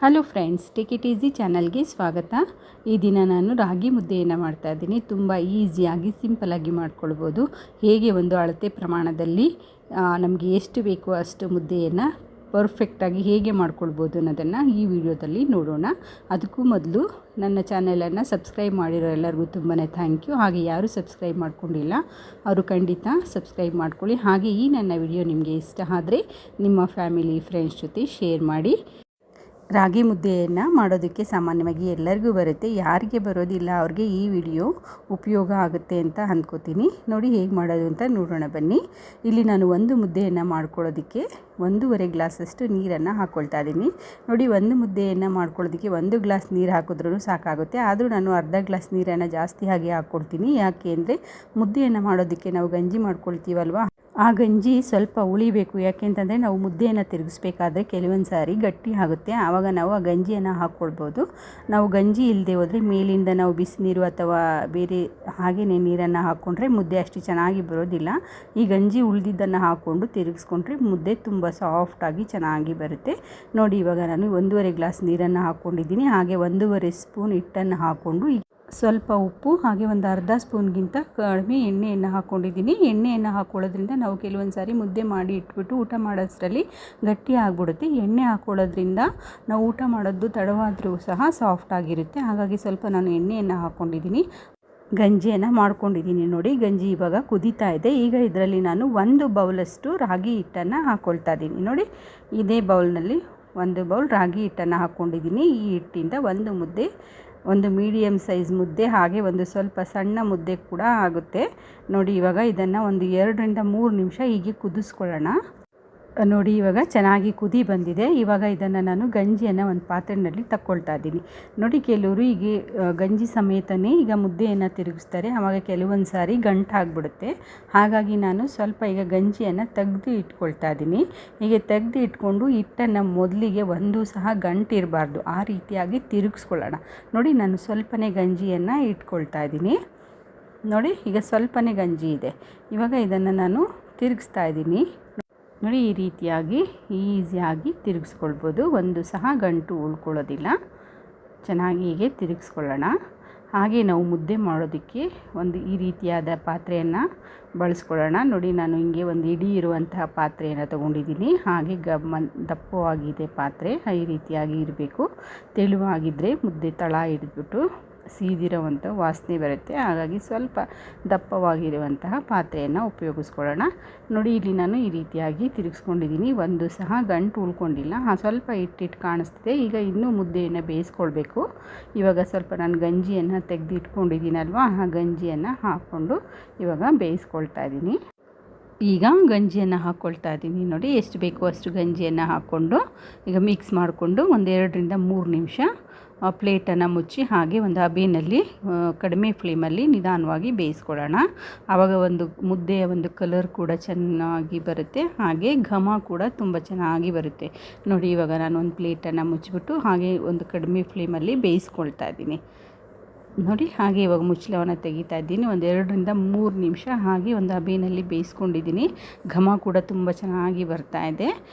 Hello friends, take it easy ಚಾನಲ್ಗೆ ಸ್ವಾಗತ. ಈ ದಿನ ನಾನು ರಾಗಿ ಮುದ್ದೆಯನ್ನು ಮಾಡ್ತಾಯಿದ್ದೀನಿ. ತುಂಬ ಈಸಿಯಾಗಿ ಸಿಂಪಲಾಗಿ ಮಾಡ್ಕೊಳ್ಬೋದು. ಹೇಗೆ ಒಂದು ಅಳತೆ ಪ್ರಮಾಣದಲ್ಲಿ ನಮಗೆ ಎಷ್ಟು ಬೇಕೋ ಅಷ್ಟು ಮುದ್ದೆಯನ್ನು ಪರ್ಫೆಕ್ಟಾಗಿ ಹೇಗೆ ಮಾಡ್ಕೊಳ್ಬೋದು ಅನ್ನೋದನ್ನು ಈ ವಿಡಿಯೋದಲ್ಲಿ ನೋಡೋಣ. ಅದಕ್ಕೂ ಮೊದಲು ನನ್ನ ಚಾನಲನ್ನು ಸಬ್ಸ್ಕ್ರೈಬ್ ಮಾಡಿರೋ ಎಲ್ಲರಿಗೂ ತುಂಬಾ ಥ್ಯಾಂಕ್ ಯು. ಹಾಗೆ ಯಾರು ಸಬ್ಸ್ಕ್ರೈಬ್ ಮಾಡ್ಕೊಂಡಿಲ್ಲ ಅವರು ಖಂಡಿತ ಸಬ್ಸ್ಕ್ರೈಬ್ ಮಾಡ್ಕೊಳ್ಳಿ. ಹಾಗೆ ಈ ನನ್ನ ವಿಡಿಯೋ ನಿಮಗೆ ಇಷ್ಟ ಆದರೆ ನಿಮ್ಮ ಫ್ಯಾಮಿಲಿ ಫ್ರೆಂಡ್ಸ್ ಜೊತೆ ಶೇರ್ ಮಾಡಿ. ರಾಗಿ ಮುದ್ದೆಯನ್ನು ಮಾಡೋದಕ್ಕೆ ಸಾಮಾನ್ಯವಾಗಿ ಎಲ್ಲರಿಗೂ ಬರುತ್ತೆ. ಯಾರಿಗೆ ಬರೋದಿಲ್ಲ ಅವ್ರಿಗೆ ಈ ವಿಡಿಯೋ ಉಪಯೋಗ ಆಗುತ್ತೆ ಅಂತ ಅಂದ್ಕೋತೀನಿ. ನೋಡಿ ಹೇಗೆ ಮಾಡೋದು ಅಂತ ನೋಡೋಣ ಬನ್ನಿ. ಇಲ್ಲಿ ನಾನು ಒಂದು ಮುದ್ದೆಯನ್ನು ಮಾಡ್ಕೊಳ್ಳೋದಕ್ಕೆ 1.5 ಗ್ಲಾಸಷ್ಟು ನೀರನ್ನು ಹಾಕ್ಕೊಳ್ತಾ ಇದ್ದೀನಿ. ನೋಡಿ, ಒಂದು ಮುದ್ದೆಯನ್ನು ಮಾಡ್ಕೊಳ್ಳೋದಕ್ಕೆ 1 ಗ್ಲಾಸ್ ನೀರು ಹಾಕಿದ್ರೂ ಸಾಕಾಗುತ್ತೆ. ಆದರೂ ನಾನು ಅರ್ಧ ಗ್ಲಾಸ್ ನೀರನ್ನು ಜಾಸ್ತಿ ಹಾಗೆ ಹಾಕ್ಕೊಳ್ತೀನಿ. ಯಾಕೆ ಅಂದರೆ ಮುದ್ದೆಯನ್ನು ಮಾಡೋದಕ್ಕೆ ನಾವು ಗಂಜಿ ಮಾಡ್ಕೊಳ್ತೀವಲ್ವ, ಆ ಗಂಜಿ ಸ್ವಲ್ಪ ಉಳಿಬೇಕು. ಯಾಕೆಂತಂದರೆ ನಾವು ಮುದ್ದೆಯನ್ನು ತಿರುಗಿಸ್ಬೇಕಾದ್ರೆ ಕೆಲವೊಂದು ಸಾರಿ ಗಟ್ಟಿ ಆಗುತ್ತೆ. ಆವಾಗ ನಾವು ಆ ಗಂಜಿಯನ್ನು ಹಾಕ್ಕೊಳ್ಬೋದು. ನಾವು ಗಂಜಿ ಇಲ್ಲದೆ ಹೋದರೆ ಮೇಲಿಂದ ನಾವು ಬಿಸಿನೀರು ಅಥವಾ ಬೇರೆ ಹಾಗೆಯೇ ನೀರನ್ನು ಹಾಕ್ಕೊಂಡ್ರೆ ಮುದ್ದೆ ಅಷ್ಟು ಚೆನ್ನಾಗಿ ಬರೋದಿಲ್ಲ. ಈ ಗಂಜಿ ಉಳಿದಿದ್ದನ್ನು ಹಾಕ್ಕೊಂಡು ತಿರುಗಿಸ್ಕೊಂಡ್ರೆ ಮುದ್ದೆ ತುಂಬ ಸಾಫ್ಟಾಗಿ ಚೆನ್ನಾಗಿ ಬರುತ್ತೆ. ನೋಡಿ, ಇವಾಗ ನಾನು 1.5 ಗ್ಲಾಸ್ ನೀರನ್ನು ಹಾಕ್ಕೊಂಡಿದ್ದೀನಿ. ಹಾಗೆ 1.5 ಸ್ಪೂನ್ ಹಿಟ್ಟನ್ನು ಹಾಕ್ಕೊಂಡು ಸ್ವಲ್ಪ ಉಪ್ಪು ಹಾಗೆ ಒಂದು ಅರ್ಧ ಸ್ಪೂನ್ಗಿಂತ ಕಡಿಮೆ ಎಣ್ಣೆಯನ್ನು ಹಾಕ್ಕೊಂಡಿದ್ದೀನಿ. ಎಣ್ಣೆಯನ್ನು ಹಾಕ್ಕೊಳ್ಳೋದ್ರಿಂದ ನಾವು ಕೆಲವೊಂದು ಸಾರಿ ಮುದ್ದೆ ಮಾಡಿ ಇಟ್ಬಿಟ್ಟು ಊಟ ಮಾಡೋಷ್ಟರಲ್ಲಿ ಗಟ್ಟಿ ಆಗಿಬಿಡುತ್ತೆ. ಎಣ್ಣೆ ಹಾಕ್ಕೊಳ್ಳೋದ್ರಿಂದ ನಾವು ಊಟ ಮಾಡೋದು ತಡವಾದರೂ ಸಹ ಸಾಫ್ಟಾಗಿರುತ್ತೆ. ಹಾಗಾಗಿ ಸ್ವಲ್ಪ ನಾನು ಎಣ್ಣೆಯನ್ನು ಹಾಕ್ಕೊಂಡಿದ್ದೀನಿ. ಗಂಜಿಯನ್ನು ಮಾಡ್ಕೊಂಡಿದ್ದೀನಿ. ನೋಡಿ, ಗಂಜಿ ಇವಾಗ ಕುದೀತಾ ಇದೆ. ಈಗ ಇದರಲ್ಲಿ ನಾನು 1 ಬೌಲಷ್ಟು ರಾಗಿ ಹಿಟ್ಟನ್ನು ಹಾಕ್ಕೊಳ್ತಾ ಇದ್ದೀನಿ. ನೋಡಿ, ಇದೇ ಬೌಲ್ನಲ್ಲಿ 1 ಬೌಲ್ ರಾಗಿ ಹಿಟ್ಟನ್ನು ಹಾಕ್ಕೊಂಡಿದ್ದೀನಿ. ಈ ಹಿಟ್ಟಿಂದ ಒಂದು ಮೀಡಿಯಮ್ ಸೈಜ್ ಮುದ್ದೆ ಹಾಗೆ ಒಂದು ಸ್ವಲ್ಪ ಸಣ್ಣ ಮುದ್ದೆ ಕೂಡ ಆಗುತ್ತೆ. ನೋಡಿ, ಇವಾಗ ಇದನ್ನು ಒಂದು 2 ರಿಂದ 3 ನಿಮಿಷ ಹೀಗೆ ಕುದಿಸ್ಕೊಳ್ಳೋಣ. ನೋಡಿ, ಇವಾಗ ಚೆನ್ನಾಗಿ ಕುದಿ ಬಂದಿದೆ. ಇವಾಗ ಇದನ್ನು ನಾನು ಗಂಜಿಯನ್ನು ಒಂದು ಪಾತ್ರೆಯಲ್ಲಿ ತಕ್ಕೊಳ್ತಾ ಇದ್ದೀನಿ. ನೋಡಿ, ಕೆಲವರು ಈಗ ಗಂಜಿ ಸಮೇತನೇ ಈಗ ಮುದ್ದೆಯನ್ನು ತಿರುಗಿಸ್ತಾರೆ. ಆವಾಗ ಕೆಲವೊಂದು ಸಾರಿ ಗಂಟಾಗ್ಬಿಡುತ್ತೆ. ಹಾಗಾಗಿ ನಾನು ಸ್ವಲ್ಪ ಈಗ ಗಂಜಿಯನ್ನು ತೆಗೆದು ಇಟ್ಕೊಳ್ತಾ ಇದ್ದೀನಿ. ಹೀಗೆ ತೆಗೆದು ಇಟ್ಕೊಂಡು ಹಿಟ್ಟನ್ನು ಮೊದಲಿಗೆ ಒಂದು ಸಹ ಗಂಟಿರಬಾರ್ದು, ಆ ರೀತಿಯಾಗಿ ತಿರುಗಿಸ್ಕೊಳ್ಳೋಣ. ನೋಡಿ, ನಾನು ಸ್ವಲ್ಪನೇ ಗಂಜಿಯನ್ನು ಇಟ್ಕೊಳ್ತಾ ಇದ್ದೀನಿ. ನೋಡಿ, ಈಗ ಸ್ವಲ್ಪನೇ ಗಂಜಿ ಇದೆ. ಇವಾಗ ಇದನ್ನು ನಾನು ತಿರುಗಿಸ್ತಾ ಇದ್ದೀನಿ. ನೋಡಿ, ಈ ರೀತಿಯಾಗಿ ಈಸಿಯಾಗಿ ತಿರುಗಿಸ್ಕೊಳ್ಬೋದು. ಒಂದು ಸಹ ಗಂಟು ಉಳ್ಕೊಳ್ಳೋದಿಲ್ಲ. ಚೆನ್ನಾಗಿ ಹೀಗೆ ತಿರುಗಿಸ್ಕೊಳ್ಳೋಣ. ಹಾಗೆ ನಾವು ಮುದ್ದೆ ಮಾಡೋದಕ್ಕೆ ಒಂದು ಈ ರೀತಿಯಾದ ಪಾತ್ರೆಯನ್ನು ಬಳಸ್ಕೊಳ್ಳೋಣ. ನೋಡಿ, ನಾನು ಹಿಂಗೆ ಒಂದು ಇಡೀ ಇರುವಂತಹ ಪಾತ್ರೆಯನ್ನು ತೊಗೊಂಡಿದ್ದೀನಿ. ಹಾಗೆ ದಪ್ಪವಾಗಿದೆ ಪಾತ್ರೆ, ಈ ರೀತಿಯಾಗಿ ಇರಬೇಕು. ತೆಳುವಾಗಿದ್ದರೆ ಮುದ್ದೆ ತಳ ಹಿಡಿದ್ಬಿಟ್ಟು ಸೀದಿರುವಂಥ ವಾಸನೆ ಬರುತ್ತೆ. ಹಾಗಾಗಿ ಸ್ವಲ್ಪ ದಪ್ಪವಾಗಿರುವಂತಹ ಪಾತ್ರೆಯನ್ನು ಉಪಯೋಗಿಸ್ಕೊಳ್ಳೋಣ. ನೋಡಿ, ಇಲ್ಲಿ ನಾನು ಈ ರೀತಿಯಾಗಿ ತಿರುಗಿಸ್ಕೊಂಡಿದ್ದೀನಿ. ಒಂದು ಸಹ ಗಂಟು ಉಳ್ಕೊಂಡಿಲ್ಲ. ಸ್ವಲ್ಪ ಹಿಟ್ಟು ಕಾಣಿಸ್ತಿದೆ. ಈಗ ಇನ್ನೂ ಮುದ್ದೆಯನ್ನು ಬೇಯಿಸ್ಕೊಳ್ಬೇಕು. ಇವಾಗ ಸ್ವಲ್ಪ ನಾನು ಗಂಜಿಯನ್ನು ತೆಗೆದು ಇಟ್ಕೊಂಡಿದ್ದೀನಲ್ವ, ಆ ಗಂಜಿಯನ್ನು ಹಾಕ್ಕೊಂಡು ಇವಾಗ ಬೇಯಿಸ್ಕೊಳ್ತಾ ಇದ್ದೀನಿ. ಈಗ ಗಂಜಿಯನ್ನು ಹಾಕ್ಕೊಳ್ತಾ ಇದ್ದೀನಿ. ನೋಡಿ, ಎಷ್ಟು ಬೇಕೋ ಅಷ್ಟು ಗಂಜಿಯನ್ನು ಹಾಕ್ಕೊಂಡು ಈಗ ಮಿಕ್ಸ್ ಮಾಡಿಕೊಂಡು ಒಂದು 2 ರಿಂದ 3 ನಿಮಿಷ ಪ್ಲೇಟನ್ನು ಮುಚ್ಚಿ ಹಾಗೆ ಒಂದು ಹಬೆಯಲ್ಲಿ ಕಡಿಮೆ ಫ್ಲೇಮಲ್ಲಿ ನಿಧಾನವಾಗಿ ಬೇಯಿಸ್ಕೊಳ್ಳೋಣ. ಆವಾಗ ಒಂದು ಮುದ್ದೆಯ ಒಂದು ಕಲರ್ ಕೂಡ ಚೆನ್ನಾಗಿ ಬರುತ್ತೆ. ಹಾಗೆ ಘಮ ಕೂಡ ತುಂಬ ಚೆನ್ನಾಗಿ ಬರುತ್ತೆ. ನೋಡಿ, ಇವಾಗ ನಾನು ಒಂದು ಪ್ಲೇಟನ್ನು ಮುಚ್ಚಿಬಿಟ್ಟು ಹಾಗೆ ಒಂದು ಕಡಿಮೆ ಫ್ಲೇಮಲ್ಲಿ ಬೇಯಿಸ್ಕೊಳ್ತಾ ಇದ್ದೀನಿ. ನೋಡಿ, ಹಾಗೆ ಇವಾಗ ಮುಚ್ಚಳವನ್ನು ತೆಗಿತಾ ಇದ್ದೀನಿ. ಒಂದು 2 ರಿಂದ 3 ನಿಮಿಷ ಹಾಗೆ ಒಂದು ಹಬೆಯಲ್ಲಿ ಬೇಯಿಸ್ಕೊಂಡಿದ್ದೀನಿ. ಘಮ ಕೂಡ ತುಂಬ ಚೆನ್ನಾಗಿ ಬರ್ತಾ ಇದೆ.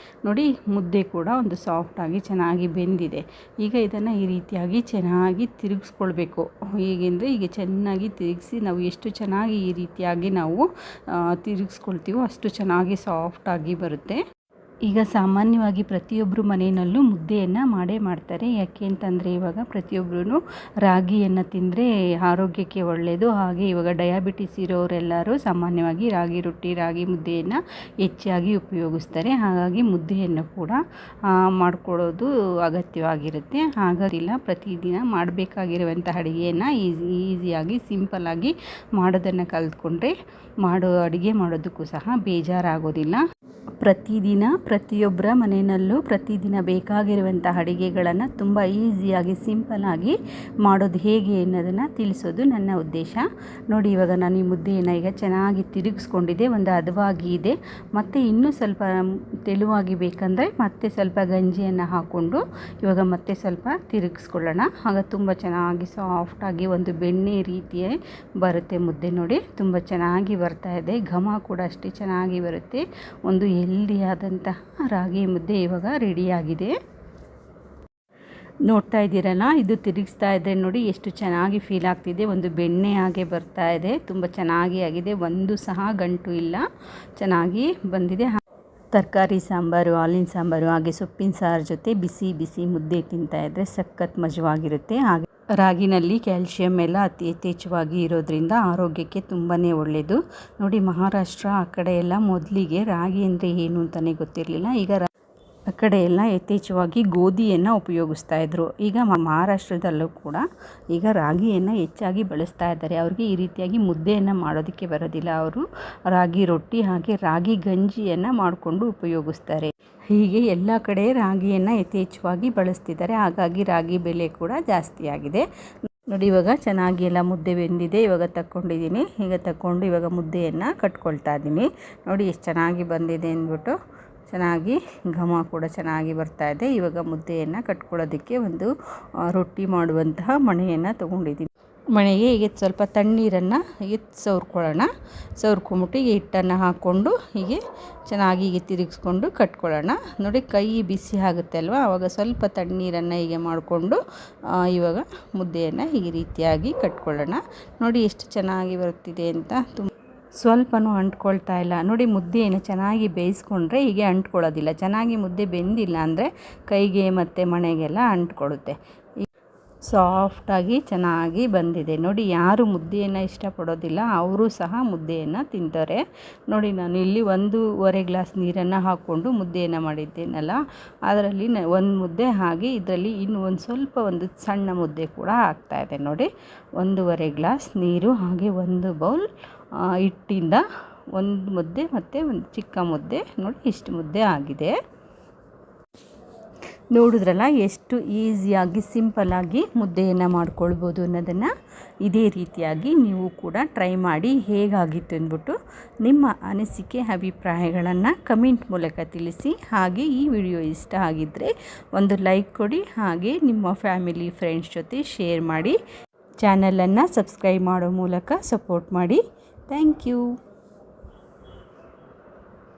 ನೋಡಿ, ಮುದ್ದೆ ಕೂಡ ಒಂದು ಸಾಫ್ಟಾಗಿ ಚೆನ್ನಾಗಿ ಬೆಂದಿದೆ. ಈಗ ಇದನ್ನು ಈ ರೀತಿಯಾಗಿ ಚೆನ್ನಾಗಿ ತಿರುಗಿಸ್ಕೊಳ್ಬೇಕು. ಹೇಗೆಂದರೆ ಈಗ ಚೆನ್ನಾಗಿ ತಿರುಗಿಸಿ ನಾವು ಎಷ್ಟು ಚೆನ್ನಾಗಿ ಈ ರೀತಿಯಾಗಿ ನಾವು ತಿರುಗಿಸ್ಕೊಳ್ತೀವೋ ಅಷ್ಟು ಚೆನ್ನಾಗಿ ಸಾಫ್ಟಾಗಿ ಬರುತ್ತೆ. ಈಗ ಸಾಮಾನ್ಯವಾಗಿ ಪ್ರತಿಯೊಬ್ಬರು ಮನೆಯಲ್ಲೂ ಮುದ್ದೆಯನ್ನು ಮಾಡೇ ಮಾಡ್ತಾರೆ. ಯಾಕೆ ಅಂತಂದರೆ ಇವಾಗ ಪ್ರತಿಯೊಬ್ಬರೂ ರಾಗಿಯನ್ನು ತಿಂದರೆ ಆರೋಗ್ಯಕ್ಕೆ ಒಳ್ಳೆಯದು. ಹಾಗೆ ಇವಾಗ ಡಯಾಬಿಟಿಸ್ ಇರೋರೆಲ್ಲರೂ ಸಾಮಾನ್ಯವಾಗಿ ರಾಗಿ ರೊಟ್ಟಿ, ರಾಗಿ ಮುದ್ದೆಯನ್ನು ಹೆಚ್ಚಾಗಿ ಉಪಯೋಗಿಸ್ತಾರೆ. ಹಾಗಾಗಿ ಮುದ್ದೆಯನ್ನು ಕೂಡ ಮಾಡ್ಕೊಳ್ಳೋದು ಅಗತ್ಯವಾಗಿರುತ್ತೆ. ಹಾಗಾಗಿಲ್ಲ, ಪ್ರತಿದಿನ ಮಾಡಬೇಕಾಗಿರುವಂಥ ಅಡುಗೆಯನ್ನು ಈಸಿಯಾಗಿ ಸಿಂಪಲ್ಲಾಗಿ ಮಾಡೋದನ್ನು ಕಲಿತ್ಕೊಂಡ್ರೆ ಅಡುಗೆ ಮಾಡೋದಕ್ಕೂ ಸಹ ಬೇಜಾರಾಗೋದಿಲ್ಲ. ಪ್ರತಿದಿನ ಪ್ರತಿಯೊಬ್ಬರ ಮನೆಯಲ್ಲೂ ಪ್ರತಿದಿನ ಬೇಕಾಗಿರುವಂಥ ಅಡುಗೆಗಳನ್ನು ತುಂಬ ಈಸಿಯಾಗಿ ಸಿಂಪಲ್ಲಾಗಿ ಮಾಡೋದು ಹೇಗೆ ಅನ್ನೋದನ್ನು ತಿಳಿಸೋದು ನನ್ನ ಉದ್ದೇಶ. ನೋಡಿ, ಇವಾಗ ನಾನು ಈ ಮುದ್ದೆಯನ್ನು ಈಗ ಚೆನ್ನಾಗಿ ತಿರುಗಿಸ್ಕೊಂಡಿದ್ದೆ, ಒಂದು ಹದವಾಗಿ ಇದೆ. ಮತ್ತು ಇನ್ನೂ ಸ್ವಲ್ಪ ತೆಳುವಾಗಿ ಬೇಕಂದರೆ ಮತ್ತೆ ಸ್ವಲ್ಪ ಗಂಜಿಯನ್ನು ಹಾಕ್ಕೊಂಡು ಇವಾಗ ಮತ್ತೆ ಸ್ವಲ್ಪ ತಿರುಗಿಸ್ಕೊಳ್ಳೋಣ. ಆಗ ತುಂಬ ಚೆನ್ನಾಗಿ ಸಾಫ್ಟಾಗಿ ಒಂದು ಬೆಣ್ಣೆ ರೀತಿಯೇ ಬರುತ್ತೆ ಮುದ್ದೆ. ನೋಡಿ, ತುಂಬ ಚೆನ್ನಾಗಿ ಬರ್ತಾ ಇದೆ. ಘಮ ಕೂಡ ಅಷ್ಟೇ ಚೆನ್ನಾಗಿ ಬರುತ್ತೆ. ಒಂದು ಹೆಲ್ದಿಯಾದಂತಹ ರಾಗಿ ಮುದ್ದೆ ಇವಾಗ ರೆಡಿಯಾಗಿದೆ. ನೋಡ್ತಾ ಇದ್ದೀರಲ್ಲ, ಇದು ತಿರುಗಿಸ್ತಾ ಇದ್ದರೆ ನೋಡಿ ಎಷ್ಟು ಚೆನ್ನಾಗಿ ಫೀಲ್ ಆಗ್ತಿದೆ. ಒಂದು ಬೆಣ್ಣೆ ಹಾಗೆ ಬರ್ತಾ ಇದೆ, ತುಂಬ ಚೆನ್ನಾಗಿ ಆಗಿದೆ, ಒಂದು ಸಹ ಗಂಟು ಇಲ್ಲ, ಚೆನ್ನಾಗಿ ಬಂದಿದೆ. ತರಕಾರಿ ಸಾಂಬಾರು, ಹಾಲಿನ ಸಾಂಬಾರು ಹಾಗೆ ಸೊಪ್ಪಿನ ಸಾರು ಜೊತೆ ಬಿಸಿ ಬಿಸಿ ಮುದ್ದೆ ತಿಂತಾಯಿದ್ರೆ ಸಖತ್ ಮಜವಾಗಿರುತ್ತೆ. ಹಾಗೆ ರಾಗಿನಲ್ಲಿ ಕ್ಯಾಲ್ಶಿಯಂ ಎಲ್ಲ ಅತಿ ಯಥೇಚ್ಛವಾಗಿ ಇರೋದ್ರಿಂದ ಆರೋಗ್ಯಕ್ಕೆ ತುಂಬಾ ಒಳ್ಳೆಯದು. ನೋಡಿ, ಮಹಾರಾಷ್ಟ್ರ ಆ ಕಡೆ ಎಲ್ಲ ಮೊದಲಿಗೆ ರಾಗಿ ಅಂದರೆ ಏನು ಅಂತಲೇ ಗೊತ್ತಿರಲಿಲ್ಲ. ಈಗ ಆ ಕಡೆ ಎಲ್ಲ ಯಥೇಚ್ಛವಾಗಿ ಗೋಧಿಯನ್ನು ಉಪಯೋಗಿಸ್ತಾ ಇದ್ರು. ಈಗ ಮಹಾರಾಷ್ಟ್ರದಲ್ಲೂ ಕೂಡ ಈಗ ರಾಗಿಯನ್ನು ಹೆಚ್ಚಾಗಿ ಬಳಸ್ತಾ ಇದ್ದಾರೆ. ಅವ್ರಿಗೆ ಈ ರೀತಿಯಾಗಿ ಮುದ್ದೆಯನ್ನು ಮಾಡೋದಕ್ಕೆ ಬರೋದಿಲ್ಲ. ಅವರು ರಾಗಿ ರೊಟ್ಟಿ ಹಾಗೆ ರಾಗಿ ಗಂಜಿಯನ್ನು ಮಾಡಿಕೊಂಡು ಉಪಯೋಗಿಸ್ತಾರೆ. ಹೀಗೆ ಎಲ್ಲ ಕಡೆ ರಾಗಿಯನ್ನು ಯಥೇಚ್ಛವಾಗಿ ಬಳಸ್ತಿದ್ದಾರೆ. ಹಾಗಾಗಿ ರಾಗಿ ಬೆಲೆ ಕೂಡ ಜಾಸ್ತಿ ಆಗಿದೆ. ನೋಡಿ, ಇವಾಗ ಚೆನ್ನಾಗಿ ಎಲ್ಲ ಮುದ್ದೆ ಬೆಂದಿದೆ. ಇವಾಗ ತಕ್ಕೊಂಡಿದ್ದೀನಿ. ಈಗ ತಕ್ಕೊಂಡು ಇವಾಗ ಮುದ್ದೆಯನ್ನು ಕಟ್ಕೊಳ್ತಾ ಇದ್ದೀನಿ. ನೋಡಿ ಎಷ್ಟು ಚೆನ್ನಾಗಿ ಬಂದಿದೆ ಅಂದ್ಬಿಟ್ಟು. ಚೆನ್ನಾಗಿ ಘಮ ಕೂಡ ಚೆನ್ನಾಗಿ ಬರ್ತಾ ಇದೆ. ಇವಾಗ ಮುದ್ದೆಯನ್ನು ಕಟ್ಕೊಳ್ಳೋದಕ್ಕೆ ಒಂದು ರೊಟ್ಟಿ ಮಾಡುವಂತಹ ಮಣೆಯನ್ನು ತೊಗೊಂಡಿದ್ದೀನಿ. ಮಣೆಗೆ ಹೀಗೆ ಸ್ವಲ್ಪ ತಣ್ಣೀರನ್ನು ಹೀಗೆ ಸವರ್ಕೊಂಬಿಟ್ಟು ಹೀಗೆ ಹಿಟ್ಟನ್ನು ಹಾಕ್ಕೊಂಡು ಹೀಗೆ ಚೆನ್ನಾಗಿ ಹೀಗೆ ತಿರುಗಿಸ್ಕೊಂಡು ಕಟ್ಕೊಳ್ಳೋಣ. ನೋಡಿ, ಕೈ ಬಿಸಿ ಆಗುತ್ತೆ ಅಲ್ವಾ, ಆವಾಗ ಸ್ವಲ್ಪ ತಣ್ಣೀರನ್ನು ಹೀಗೆ ಮಾಡಿಕೊಂಡು ಇವಾಗ ಮುದ್ದೆಯನ್ನು ಈ ರೀತಿಯಾಗಿ ಕಟ್ಕೊಳ್ಳೋಣ. ನೋಡಿ ಎಷ್ಟು ಚೆನ್ನಾಗಿ ಬರುತ್ತಿದೆ ಅಂತ. ಸ್ವಲ್ಪನೂ ಅಂಟ್ಕೊಳ್ತಾ ಇಲ್ಲ. ನೋಡಿ, ಮುದ್ದೆಯನ್ನು ಚೆನ್ನಾಗಿ ಬೇಯಿಸ್ಕೊಂಡ್ರೆ ಹೀಗೆ ಅಂಟ್ಕೊಳ್ಳೋದಿಲ್ಲ. ಚೆನ್ನಾಗಿ ಮುದ್ದೆ ಬೆಂದಿಲ್ಲ ಅಂದರೆ ಕೈಗೆ ಮತ್ತು ಮಣೆಗೆಲ್ಲ ಅಂಟ್ಕೊಳ್ಳುತ್ತೆ. ಸಾಫ್ಟಾಗಿ ಚೆನ್ನಾಗಿ ಬಂದಿದೆ. ನೋಡಿ, ಯಾರು ಮುದ್ದೆಯನ್ನು ಇಷ್ಟಪಡೋದಿಲ್ಲ ಅವರು ಸಹ ಮುದ್ದೆಯನ್ನು ತಿಂತಾರೆ. ನೋಡಿ, ನಾನು ಇಲ್ಲಿ 1.5 ಗ್ಲಾಸ್ ನೀರನ್ನು ಹಾಕ್ಕೊಂಡು ಮುದ್ದೆಯನ್ನು ಮಾಡಿದ್ದೇನಲ್ಲ, ಅದರಲ್ಲಿ ಒಂದು ಮುದ್ದೆ ಹಾಗೆ ಇದರಲ್ಲಿ ಇನ್ನು ಒಂದು ಸಣ್ಣ ಮುದ್ದೆ ಕೂಡ ಆಗ್ತಾಯಿದೆ. ನೋಡಿ, 1.5 ಗ್ಲಾಸ್ ನೀರು ಹಾಗೆ 1 ಬೌಲ್ ಹಿಟ್ಟಿಂದ ಒಂದು ಮುದ್ದೆ ಮತ್ತು ಒಂದು ಚಿಕ್ಕ ಮುದ್ದೆ. ನೋಡಿ, ಇಷ್ಟು ಮುದ್ದೆ ಆಗಿದೆ. ನೋಡಿದ್ರಲ್ಲ ಎಷ್ಟು ಈಸಿಯಾಗಿ ಸಿಂಪಲ್ಲಾಗಿ ಮುದ್ದೆಯನ್ನು ಮಾಡ್ಕೊಳ್ಬೋದು ಅನ್ನೋದನ್ನು. ಇದೇ ರೀತಿಯಾಗಿ ನೀವು ಕೂಡ ಟ್ರೈ ಮಾಡಿ ಹೇಗಾಗಿತ್ತು ಅಂದ್ಬಿಟ್ಟು ನಿಮ್ಮ ಅನಿಸಿಕೆ ಅಭಿಪ್ರಾಯಗಳನ್ನು ಕಮೆಂಟ್ ಮೂಲಕ ತಿಳಿಸಿ. ಹಾಗೆ ಈ ವಿಡಿಯೋ ಇಷ್ಟ ಆಗಿದ್ದರೆ ಒಂದು ಲೈಕ್ ಕೊಡಿ. ಹಾಗೆ ನಿಮ್ಮ ಫ್ಯಾಮಿಲಿ ಫ್ರೆಂಡ್ಸ್ ಜೊತೆ ಶೇರ್ ಮಾಡಿ. ಚಾನಲನ್ನು ಸಬ್ಸ್ಕ್ರೈಬ್ ಮಾಡೋ ಮೂಲಕ ಸಪೋರ್ಟ್ ಮಾಡಿ. Thank you.